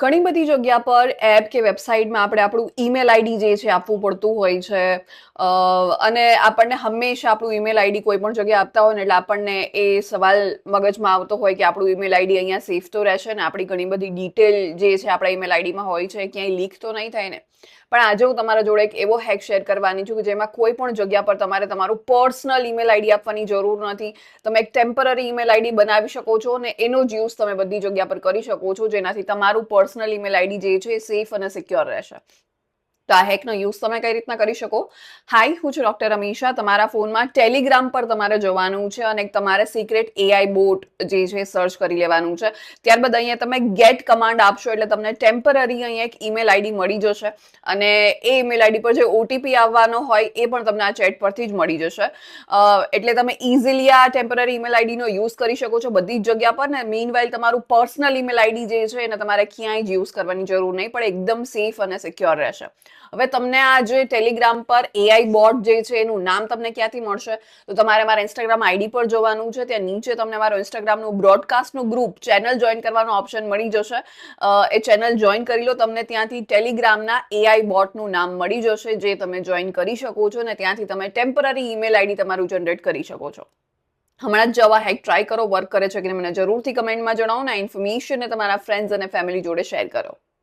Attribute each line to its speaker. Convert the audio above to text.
Speaker 1: ઘણી બધી જગ્યા પર એપ કે વેબસાઇટમાં આપણે આપણું ઈમેલ આઈડી જે છે આપવું પડતું હોય છે અને આપણને હંમેશા આપણું ઈમેલ આઈડી કોઈ પણ જગ્યાએ આપતા હોય ને એટલે આપણને એ સવાલ મગજમાં આવતો હોય કે આપણું ઈમેલ આઈડી અહીંયા સેફ તો રહેશે ને આપણી ઘણી બધી ડિટેલ જે છે આપણા ઈમેલ આઈડીમાં હોય છે ક્યાંય લીક તો નહીં થાય ને. પણ આજે હું તમારા જોડે એક એવો હેક શેર કરવાની છું કે જેમાં કોઈ પણ જગ્યા પર તમારે તમારું પર્સનલ ઈમેલ આઈડી આપવાની જરૂર નથી. તમે એક ટેમ્પરરી ઈમેલ આઈડી બનાવી શકો છો અને એનો જ યુઝ તમે બધી જગ્યા પર કરી શકો છો, જેનાથી તમારું પર્સનલ ઈમેલ આઈડી જે છે એ સેફ અને સિક્યોર રહેશે. તો આ હેકનો યુઝ તમે કઈ રીતના કરી શકો? હાય, હું છું ડોક્ટર અમીશા. તમારા ફોનમાં ટેલિગ્રામ પર તમારે જવાનું છે અને તમારે સિક્રેટ એઆઈ બોટ જે છે સર્ચ કરી લેવાનું છે. ત્યારબાદ અહીંયા તમે ગેટ કમાન્ડ આપશો એટલે તમને ટેમ્પરરી અહીંયા એક ઈમેલ આઈડી મળી જશે અને એ ઈમેલ આઈડી પર જે ઓટીપી આવવાનો હોય એ પણ તમને આ ચેટ પરથી જ મળી જશે. એટલે તમે ઇઝીલી આ ટેમ્પરરી ઈમેલ આઈડીનો યુઝ કરી શકો છો બધી જ જગ્યા પર ને. મીનવાઇલ તમારું પર્સનલ ઈમેલ આઈડી જે છે એને તમારે ક્યાંય જ યુઝ કરવાની જરૂર નહીં પણ એકદમ સેફ અને સિક્યોર રહેશે. હવે તમને આ જે ટેલિગ્રામ પર એઆઈ બોટ જે છે એનું નામ તમને ક્યાંથી મળશે? તો તમારે મારા ઇન્સ્ટાગ્રામ આઈડી પર જવાનું છે. ત્યાં નીચે તમને મારો ઇન્સ્ટાગ્રામનું બ્રોડકાસ્ટનું ગ્રુપ ચેનલ જોઈન કરવાનો ઓપ્શન મળી જશે. એ ચેનલ જોઈન કરી લો. તમને ત્યાંથી ટેલિગ્રામના એઆઈ બોટનું નામ મળી જશે જે તમે જોઈન કરી શકો છો અને ત્યાંથી તમે ટેમ્પરરી ઈમેલ આઈડી તમારું જનરેટ કરી શકો છો. હમણાં જ જવા હેક ટ્રાય કરો, વર્ક કરે છે કે મને જરૂરથી કમેન્ટમાં જણાવો ને. ઇન્ફોર્મેશન તમારા ફ્રેન્ડ્સ અને ફેમિલી જોડે શેર કરો.